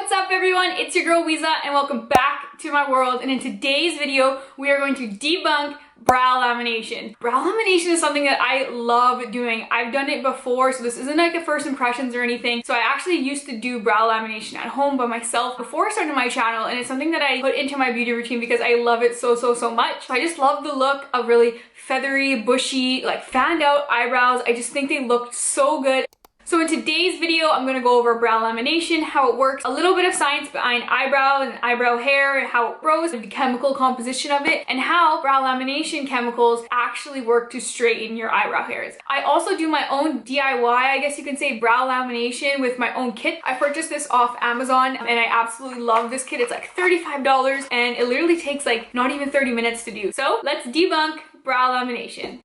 What's up everyone, it's your girl Weeza and welcome back to my world, and in today's video we are going to debunk brow lamination. Brow lamination is something that I love doing. I've done it before, so this isn't like a first impressions or anything. So I actually used to do brow lamination at home by myself before I started my channel, and it's something that I put into my beauty routine because I love it so much. I just love the look of really feathery, bushy, like fanned out eyebrows. I just think they look so good. So in today's video, I'm going to go over brow lamination, how it works, a little bit of science behind eyebrows and eyebrow hair and how it grows, the chemical composition of it, and how brow lamination chemicals actually work to straighten your eyebrow hairs. I also do my own DIY, I guess you can say, brow lamination with my own kit. I purchased this off Amazon and I absolutely love this kit. It's like $35 and it literally takes like not even 30 minutes to do. So let's debunk brow lamination.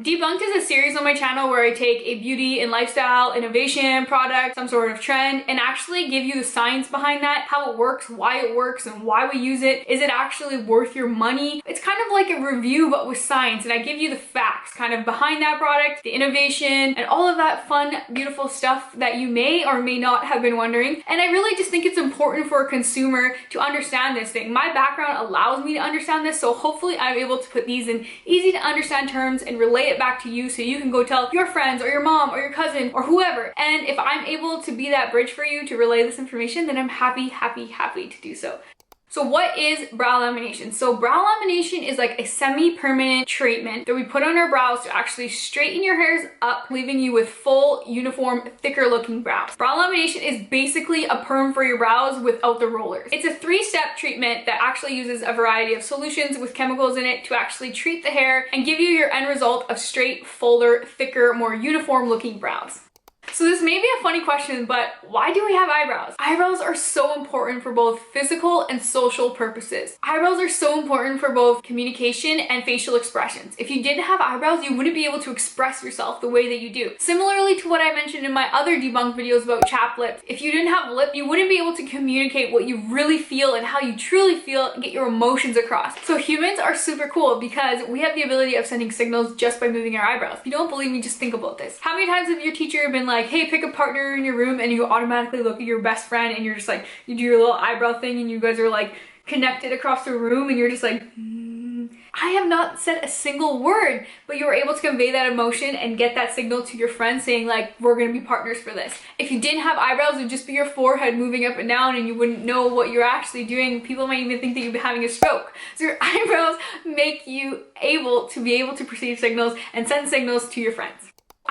Debunked is a series on my channel where I take a beauty and lifestyle innovation product, some sort of trend, and actually give you the science behind that, how it works, why it works, and why we use it. Is it actually worth your money? It's kind of like a review but with science, and I give you the facts kind of behind that product, the innovation, and all of that fun, beautiful stuff that you may or may not have been wondering. And I really just think it's important for a consumer to understand this thing. My background allows me to understand this, so hopefully I'm able to put these in easy to understand terms and relate it back to you so you can go tell your friends or your mom or your cousin or whoever. And if I'm able to be that bridge for you to relay this information, then I'm happy to do so. So what is brow lamination? So brow lamination is like a semi-permanent treatment that we put on our brows to actually straighten your hairs up, leaving you with full, uniform, thicker looking brows. Brow lamination is basically a perm for your brows without the rollers. It's a 3-step treatment that actually uses a variety of solutions with chemicals in it to actually treat the hair and give you your end result of straight, fuller, thicker, more uniform looking brows. So this may be a funny question, but why do we have eyebrows? Eyebrows are so important for both physical and social purposes. Eyebrows are so important for both communication and facial expressions. If you didn't have eyebrows, you wouldn't be able to express yourself the way that you do. Similarly to what I mentioned in my other debunked videos about chapped lips, if you didn't have lip, you wouldn't be able to communicate what you really feel and how you truly feel and get your emotions across. So humans are super cool because we have the ability of sending signals just by moving our eyebrows. If you don't believe me, just think about this. How many times have your teacher been like, hey, pick a partner in your room, and you automatically look at your best friend and you're just like, you do your little eyebrow thing and you guys are like connected across the room and you're just like, I have not said a single word, but you were able to convey that emotion and get that signal to your friend saying like, we're gonna be partners for this. If you didn't have eyebrows, it would just be your forehead moving up and down and you wouldn't know what you're actually doing. People might even think that you'd be having a stroke. So your eyebrows make you able to perceive signals and send signals to your friends.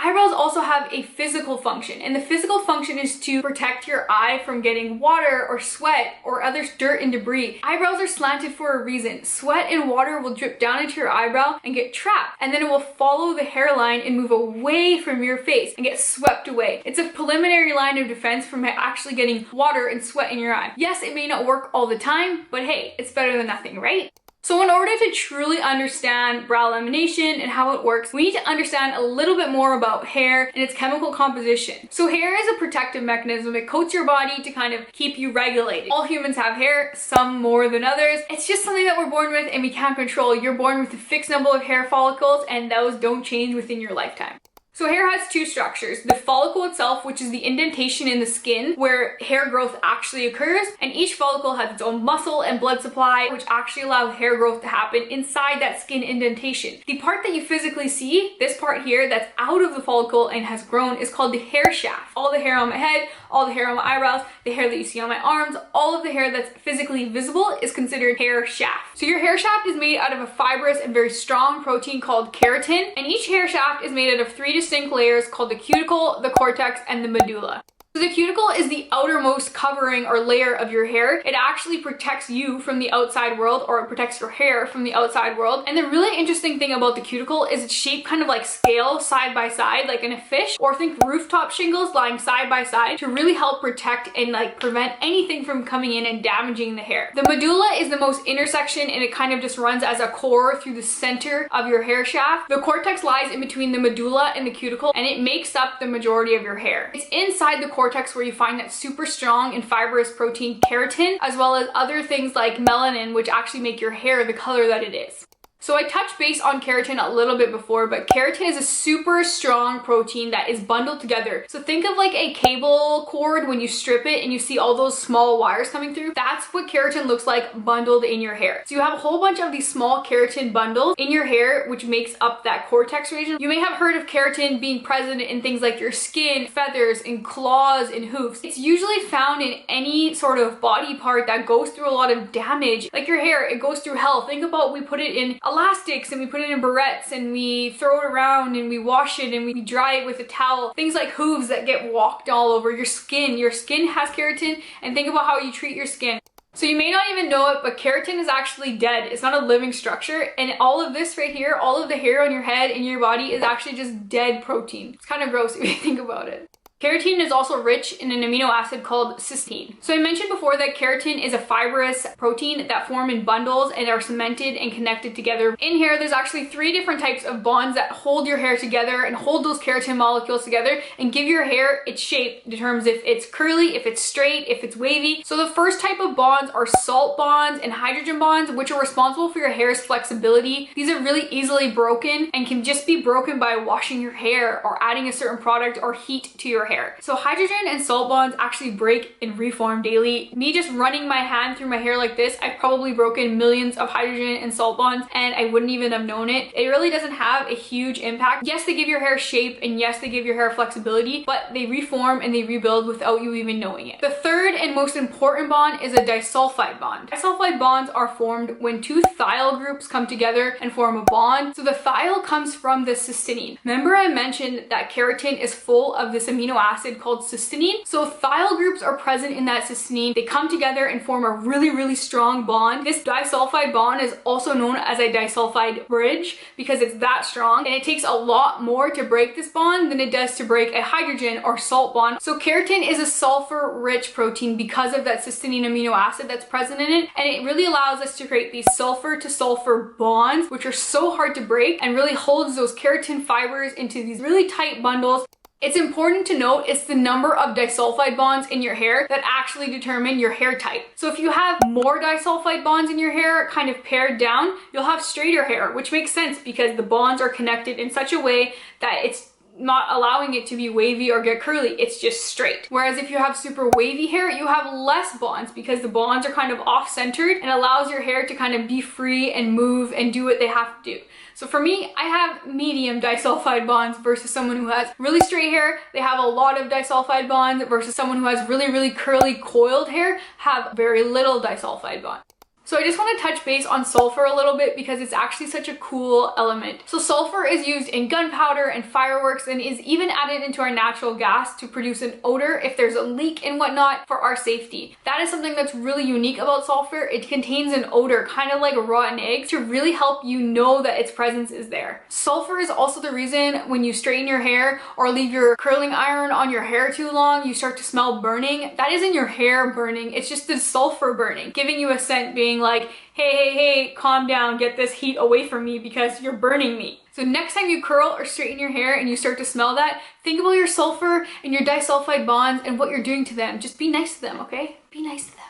Eyebrows also have a physical function, and the physical function is to protect your eye from getting water or sweat or other dirt and debris. Eyebrows are slanted for a reason. Sweat and water will drip down into your eyebrow and get trapped, and then it will follow the hairline and move away from your face and get swept away. It's a preliminary line of defense from actually getting water and sweat in your eye. Yes, it may not work all the time, but hey, it's better than nothing, right? So in order to truly understand brow lamination and how it works, we need to understand a little bit more about hair and its chemical composition. So hair is a protective mechanism. It coats your body to kind of keep you regulated. All humans have hair, some more than others. It's just something that we're born with and we can't control. You're born with a fixed number of hair follicles and those don't change within your lifetime. So hair has two structures: the follicle itself, which is the indentation in the skin where hair growth actually occurs, and each follicle has its own muscle and blood supply which actually allow hair growth to happen inside that skin indentation. The part that you physically see, this part here that's out of the follicle and has grown, is called the hair shaft. All the hair on my head, all the hair on my eyebrows, the hair that you see on my arms, all of the hair that's physically visible is considered hair shaft. So your hair shaft is made out of a fibrous and very strong protein called keratin, and each hair shaft is made out of 3 distinct layers called the cuticle, the cortex, and the medulla. So the cuticle is the outermost covering or layer of your hair. It actually protects you from the outside world, or it protects your hair from the outside world. And the really interesting thing about the cuticle is it's shaped kind of like scale side by side, like in a fish, or think rooftop shingles lying side by side to really help protect and like prevent anything from coming in and damaging the hair. The medulla is the most intersection and it kind of just runs as a core through the center of your hair shaft. The cortex lies in between the medulla and the cuticle and it makes up the majority of your hair. It's inside the cortex where you find that super strong and fibrous protein keratin, as well as other things like melanin, which actually make your hair the color that it is. So I touched base on keratin a little bit before, but keratin is a super strong protein that is bundled together. So think of like a cable cord when you strip it and you see all those small wires coming through. That's what keratin looks like bundled in your hair. So you have a whole bunch of these small keratin bundles in your hair, which makes up that cortex region. You may have heard of keratin being present in things like your skin, feathers, and claws and hoofs. It's usually found in any sort of body part that goes through a lot of damage. Like your hair, it goes through hell. Think about, we put it in elastics and we put it in barrettes and we throw it around and we wash it and we dry it with a towel. Things like hooves that get walked all over your skin. Your skin has keratin, and think about how you treat your skin. So you may not even know it, but keratin is actually dead. It's not a living structure, and all of this right here, all of the hair on your head and your body is actually just dead protein. It's kind of gross if you think about it. Keratin is also rich in an amino acid called cysteine. So I mentioned before that keratin is a fibrous protein that form in bundles and are cemented and connected together. In hair, there's actually 3 different types of bonds that hold your hair together and hold those keratin molecules together and give your hair its shape, determines if it's curly, if it's straight, if it's wavy. So the first type of bonds are salt bonds and hydrogen bonds, which are responsible for your hair's flexibility. These are really easily broken and can just be broken by washing your hair or adding a certain product or heat to your hair. So hydrogen and salt bonds actually break and reform daily. Me just running my hand through my hair like this, I've probably broken millions of hydrogen and salt bonds and I wouldn't even have known it. It really doesn't have a huge impact. Yes, they give your hair shape and yes, they give your hair flexibility, but they reform and they rebuild without you even knowing it. The third and most important bond is a disulfide bond. Disulfide bonds are formed when 2 thiol groups come together and form a bond. So the thiol comes from the cysteine. Remember I mentioned that keratin is full of this amino acid called cysteine. So thiol groups are present in that cysteine. They come together and form a really strong bond. This disulfide bond is also known as a disulfide bridge because it's that strong, and it takes a lot more to break this bond than it does to break a hydrogen or salt bond. So keratin is a sulfur rich protein because of that cysteine amino acid that's present in it, and it really allows us to create these sulfur to sulfur bonds, which are so hard to break and really holds those keratin fibers into these really tight bundles. It's important to note it's the number of disulfide bonds in your hair that actually determine your hair type. So if you have more disulfide bonds in your hair kind of pared down, you'll have straighter hair, which makes sense because the bonds are connected in such a way that it's not allowing it to be wavy or get curly, it's just straight. Whereas if you have super wavy hair, you have less bonds because the bonds are kind of off-centered and allows your hair to kind of be free and move and do what they have to do. So for me, I have medium disulfide bonds versus someone who has really straight hair. They have a lot of disulfide bonds versus someone who has really curly coiled hair, have very little disulfide bonds. So I just want to touch base on sulfur a little bit because it's actually such a cool element. So sulfur is used in gunpowder and fireworks and is even added into our natural gas to produce an odor if there's a leak and whatnot for our safety. That is something that's really unique about sulfur. It contains an odor, kind of like rotten eggs, to really help you know that its presence is there. Sulfur is also the reason when you straighten your hair or leave your curling iron on your hair too long, you start to smell burning. That isn't your hair burning, it's just the sulfur burning, giving you a scent being like, hey, calm down, get this heat away from me because you're burning me. So next time you curl or straighten your hair and you start to smell that, think about your sulfur and your disulfide bonds and what you're doing to them. Just be nice to them, okay? Be nice to them.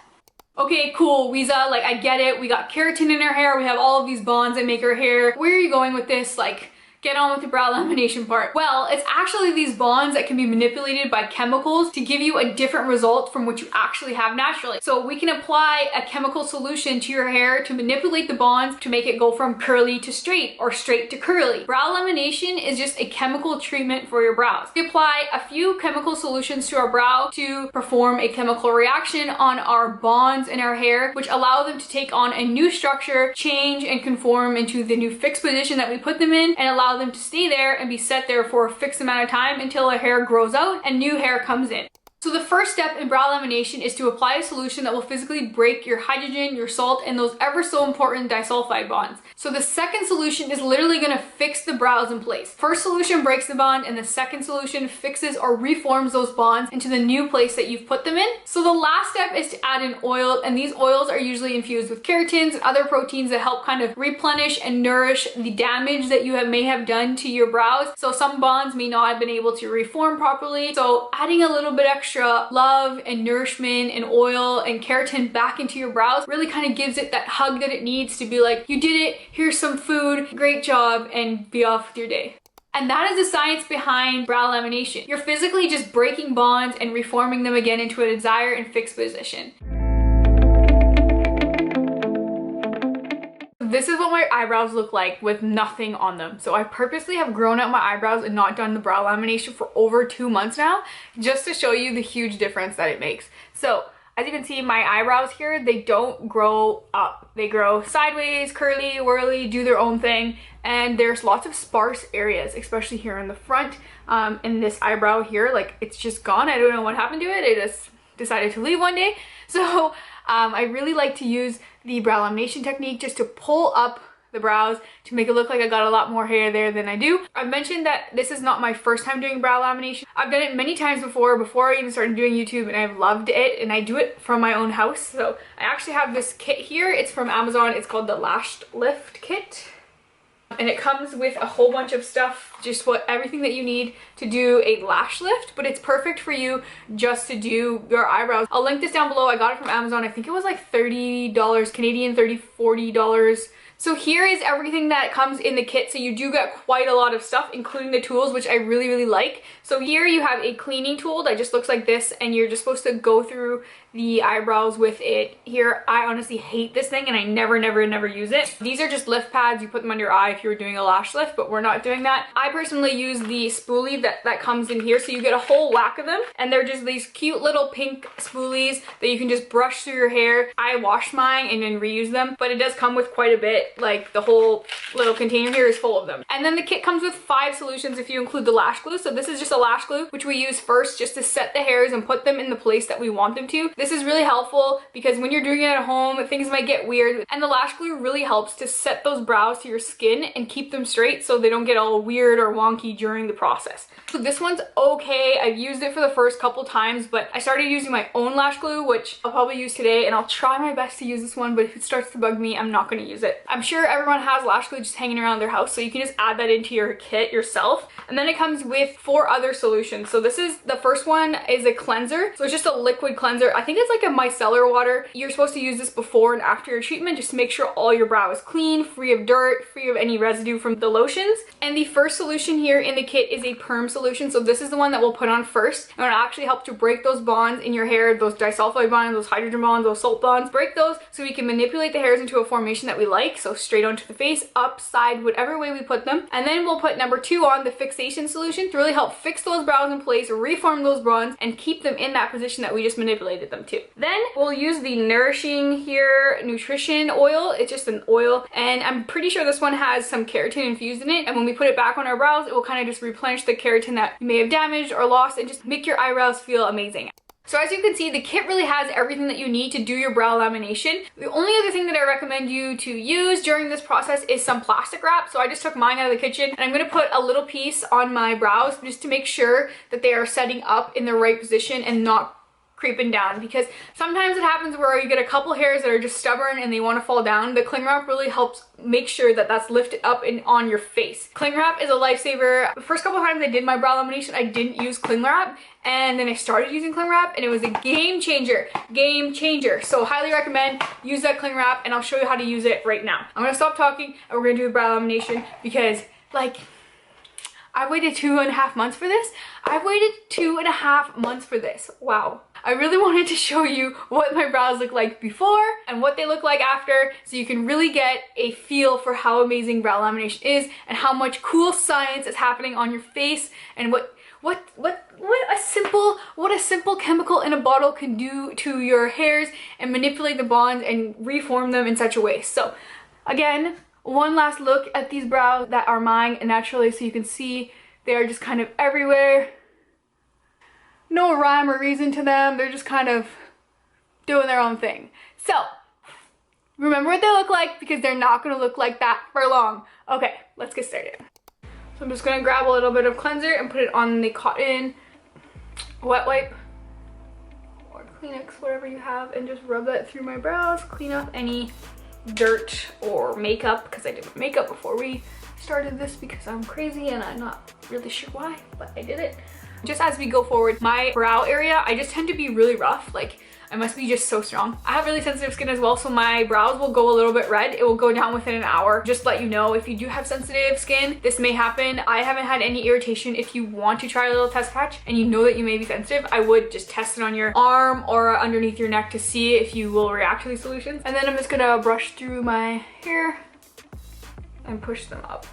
Okay, cool, Weeza, like I get it. We got keratin in our hair. We have all of these bonds that make our hair. Where are you going with this? Like, get on with the brow lamination part. Well, it's actually these bonds that can be manipulated by chemicals to give you a different result from what you actually have naturally. So we can apply a chemical solution to your hair to manipulate the bonds to make it go from curly to straight or straight to curly. Brow lamination is just a chemical treatment for your brows. We apply a few chemical solutions to our brow to perform a chemical reaction on our bonds in our hair, which allow them to take on a new structure, change, and conform into the new fixed position that we put them in, and allow them to stay there and be set there for a fixed amount of time until the hair grows out and new hair comes in. So the first step in brow lamination is to apply a solution that will physically break your hydrogen, your salt, and those ever so important disulfide bonds. So the second solution is literally going to fix the brows in place. First solution breaks the bond and the second solution fixes or reforms those bonds into the new place that you've put them in. So the last step is to add an oil, and these oils are usually infused with keratins and other proteins that help kind of replenish and nourish the damage that you may have done to your brows. So some bonds may not have been able to reform properly. So adding a little bit extra extra love and nourishment and oil and keratin back into your brows. Really kind of gives it that hug that it needs to be like, you did it, here's some food, great job, and be off with your day. And that is the science behind brow lamination. You're physically just breaking bonds and reforming them again into a desired and fixed position. This is what my eyebrows look like with nothing on them. So I purposely have grown out my eyebrows and not done the brow lamination for over 2 months now, just to show you the huge difference that it makes. So as you can see, my eyebrows here, they don't grow up. They grow sideways, curly, whirly, do their own thing. And there's lots of sparse areas, especially here in the front. In this eyebrow here, like it's just gone. I don't know what happened to it. I just decided to leave one day. So I really like to use the brow lamination technique just to pull up the brows to make it look like I got a lot more hair there than I do. I've mentioned that this is not my first time doing brow lamination. I've done it many times before I even started doing YouTube, and I've loved it, and I do it from my own house. So I actually have this kit here. It's from Amazon. It's called the Lash Lift Kit. And it comes with a whole bunch of stuff, just everything that you need to do a lash lift, but it's perfect for you just to do your eyebrows. I'll link this down below. I got it from Amazon. I think it was like $30 Canadian, $40. So here is everything that comes in the kit. So you do get quite a lot of stuff, including the tools, which I really, really like. So here you have a cleaning tool that just looks like this, and you're just supposed to go through the eyebrows with it. Here, I honestly hate this thing and I never use it. These are just lift pads. You put them under your eye if you were doing a lash lift, but we're not doing that. I personally use the spoolie that comes in here. So you get a whole whack of them, and they're just these cute little pink spoolies that you can just brush through your hair. I wash mine and then reuse them, but it does come with quite a bit. Like the whole little container here is full of them. And then the kit comes with 5 solutions if you include the lash glue. So this is just a lash glue, which we use first just to set the hairs and put them in the place that we want them to. This is really helpful because when you're doing it at home, things might get weird, and the lash glue really helps to set those brows to your skin and keep them straight so they don't get all weird or wonky during the process. So this one's okay. I've used it for the first couple times, but I started using my own lash glue, which I'll probably use today, and I'll try my best to use this one, but if it starts to bug me, I'm not going to use it. I'm sure everyone has lash glue just hanging around their house, so you can just add that into your kit yourself. And then it comes with 4 other solutions. So this is, the first one is a cleanser. So it's just a liquid cleanser. I think it's like a micellar water. You're supposed to use this before and after your treatment just to make sure all your brow is clean, free of dirt, free of any residue from the lotions. And the first solution here in the kit is a perm solution. So this is the one that we'll put on first, and it'll actually help to break those bonds in your hair, those disulfide bonds, those hydrogen bonds, those salt bonds. Break those so we can manipulate the hairs into a formation that we like. So straight onto the face, up, side, whatever way we put them. And then we'll put number 2 on, the fixation solution, to really help fix those brows in place, reform those bonds, and keep them in that position that we just manipulated them to. Then we'll use the Nourishing Here Nutrition Oil. It's just an oil, and I'm pretty sure this one has some keratin infused in it, and when we put it back on our brows, it will kind of just replenish the keratin that you may have damaged or lost and just make your eyebrows feel amazing. So as you can see, the kit really has everything that you need to do your brow lamination. The only other thing that I recommend you to use during this process is some plastic wrap. So I just took mine out of the kitchen, and I'm going to put a little piece on my brows just to make sure that they are setting up in the right position and not creeping down, because sometimes it happens where you get a couple hairs that are just stubborn and they want to fall down. The cling wrap really helps make sure that that's lifted up and on your face. Cling wrap is a lifesaver. The first couple times I did my brow lamination, I didn't use cling wrap, and then I started using cling wrap, and it was a game changer. So highly recommend use that cling wrap, and I'll show you how to use it right now. I'm gonna stop talking and we're gonna do the brow lamination, because like, I waited 2.5 months for this. I've waited 2.5 months for this. Wow. I really wanted to show you what my brows look like before and what they look like after, so you can really get a feel for how amazing brow lamination is and how much cool science is happening on your face, and what a simple chemical in a bottle can do to your hairs and manipulate the bonds and reform them in such a way. So again, one last look at these brows that are mine naturally, so you can see they are just kind of everywhere. No rhyme or reason to them. They're just kind of doing their own thing. So remember what they look like, because they're not going to look like that for long. Okay, let's get started. So I'm just going to grab a little bit of cleanser and put it on the cotton wet wipe or Kleenex, whatever you have, and just rub that through my brows, clean up any dirt or makeup, because I did my makeup before we started this because I'm crazy and I'm not really sure why, but I did it. Just as we go forward, my brow area, I just tend to be really rough. Like, I must be just so strong. I have really sensitive skin as well, so my brows will go a little bit red. It will go down within an hour. Just to let you know, if you do have sensitive skin, this may happen. I haven't had any irritation. If you want to try a little test patch and you know that you may be sensitive, I would just test it on your arm or underneath your neck to see if you will react to these solutions. And then I'm just gonna brush through my hair and push them up.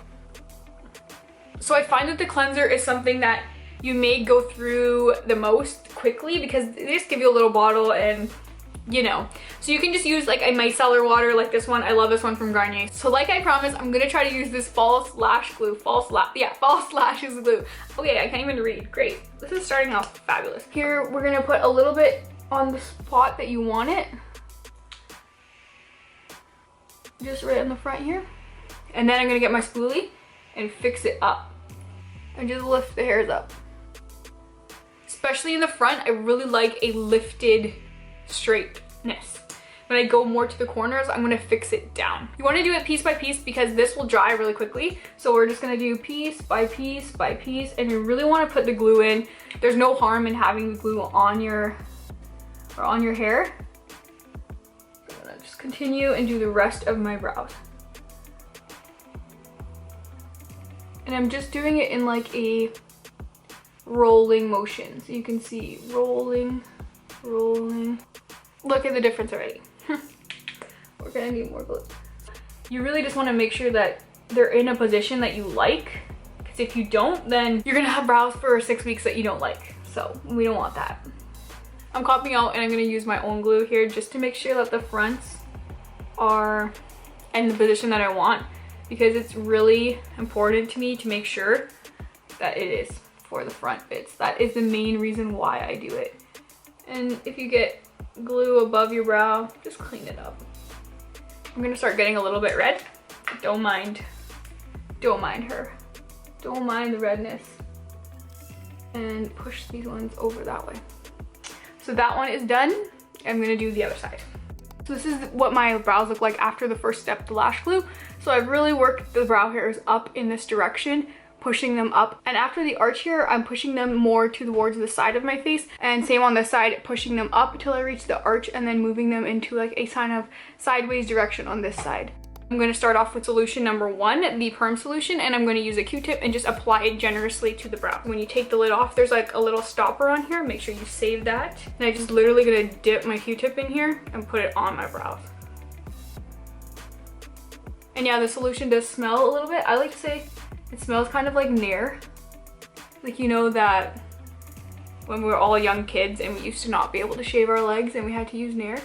So I find that the cleanser is something that you may go through the most quickly because they just give you a little bottle and you know. So you can just use like a micellar water like this one. I love this one from Garnier. So like I promised, I'm gonna try to use this false lash glue. False lashes glue. Okay, I can't even read. Great. This is starting off fabulous. Here, we're gonna put a little bit on the spot that you want it. Just right in the front here. And then I'm gonna get my spoolie and fix it up. And just lift the hairs up. Especially in the front, I really like a lifted straightness. When I go more to the corners, I'm gonna fix it down. You wanna do it piece by piece because this will dry really quickly. So we're just gonna do piece by piece by piece, and you really wanna put the glue in. There's no harm in having the glue on your hair. So I'm gonna just continue and do the rest of my brows. And I'm just doing it in like a rolling motion. So you can see rolling, rolling. Look at the difference already. We're gonna need more glue. You really just wanna make sure that they're in a position that you like. Because if you don't, then you're gonna have brows for 6 weeks that you don't like. So we don't want that. I'm copying out and I'm gonna use my own glue here just to make sure that the fronts are in the position that I want. Because it's really important to me to make sure that it is for the front bits. That is the main reason why I do it. And if you get glue above your brow, just clean it up. I'm gonna start getting a little bit red. Don't mind her. Don't mind the redness. And push these ones over that way. So that one is done. I'm gonna do the other side. So this is what my brows look like after the first step, the lash glue. So I've really worked the brow hairs up in this direction, pushing them up. And after the arch here, I'm pushing them more towards the side of my face. And same on this side, pushing them up until I reach the arch and then moving them into like a kind of sideways direction on this side. I'm going to start off with solution number 1, the perm solution, and I'm going to use a Q-tip and just apply it generously to the brow. When you take the lid off, there's like a little stopper on here. Make sure you save that. And I just literally going to dip my Q-tip in here and put it on my brows. And yeah, the solution does smell a little bit. I like to say it smells kind of like Nair. Like, you know that when we were all young kids and we used to not be able to shave our legs and we had to use Nair.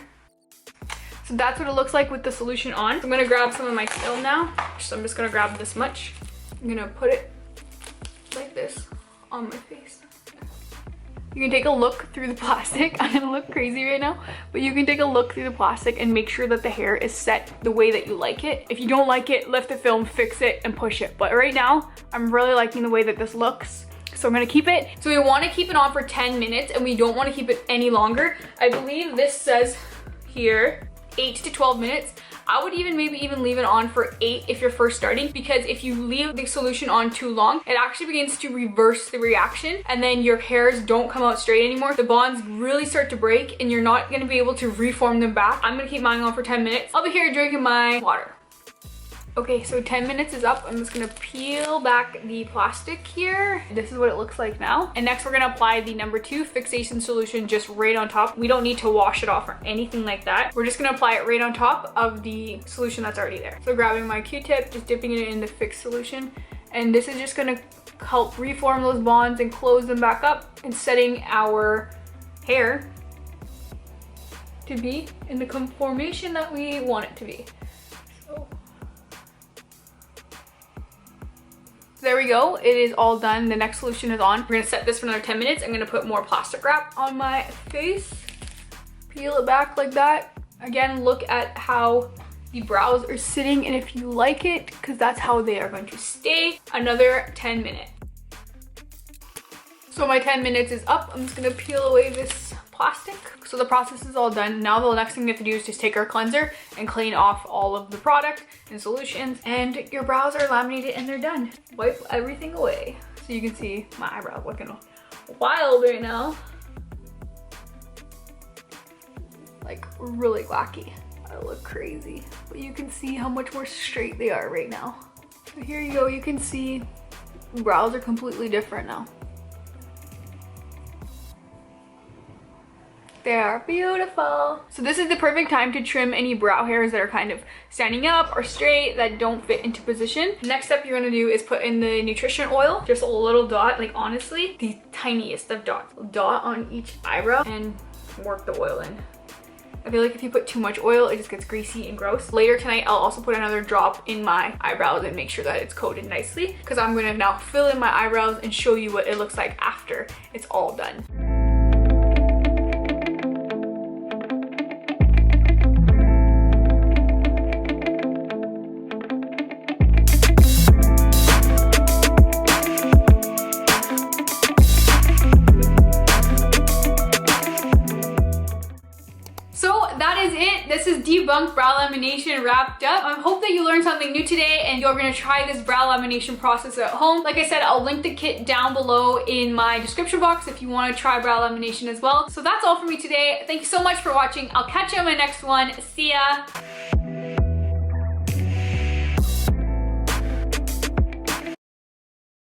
So that's what it looks like with the solution on. I'm gonna grab some of my film now. So I'm just gonna grab this much. I'm gonna put it like this on my face. You can take a look through the plastic. I'm gonna look crazy right now, but you can take a look through the plastic and make sure that the hair is set the way that you like it. If you don't like it, lift the film, fix it, and push it. But right now, I'm really liking the way that this looks. So I'm gonna keep it. So we wanna keep it on for 10 minutes and we don't wanna keep it any longer. I believe this says here, 8 to 12 minutes. I would maybe even leave it on for 8 if you're first starting, because if you leave the solution on too long, it actually begins to reverse the reaction and then your hairs don't come out straight anymore. The bonds really start to break and you're not gonna be able to reform them back. I'm gonna keep mine on for 10 minutes. I'll be here drinking my water. Okay, so 10 minutes is up. I'm just gonna peel back the plastic here. This is what it looks like now. And next we're gonna apply the number 2 fixation solution just right on top. We don't need to wash it off or anything like that. We're just gonna apply it right on top of the solution that's already there. So grabbing my Q-tip, just dipping it in the fixed solution. And this is just gonna help reform those bonds and close them back up and setting our hair to be in the conformation that we want it to be. There we go, it is all done. The next solution is on. We're gonna set this for another 10 minutes. I'm gonna put more plastic wrap on my face. Peel it back like that. Again, look at how the brows are sitting and if you like it, because that's how they are going to stay. Another 10 minutes. So my 10 minutes is up. I'm just gonna peel away this plastic. So the process is all done. Now the next thing we have to do is just take our cleanser and clean off all of the product and solutions, and your brows are laminated and they're done. Wipe everything away. So you can see my eyebrows looking wild right now. Like really wacky. I look crazy. But you can see how much more straight they are right now. So here you go, you can see brows are completely different now. They are beautiful. So this is the perfect time to trim any brow hairs that are kind of standing up or straight that don't fit into position. Next step you're gonna do is put in the nutrition oil. Just a little dot, like honestly, the tiniest of dots. Dot on each eyebrow and work the oil in. I feel like if you put too much oil, it just gets greasy and gross. Later tonight, I'll also put another drop in my eyebrows and make sure that it's coated nicely, because I'm gonna now fill in my eyebrows and show you what it looks like after it's all done. This is Debunked Brow Lamination wrapped up. I hope that you learned something new today and you're gonna try this brow lamination process at home. Like I said, I'll link the kit down below in my description box if you wanna try brow lamination as well. So that's all for me today. Thank you so much for watching. I'll catch you on my next one. See ya.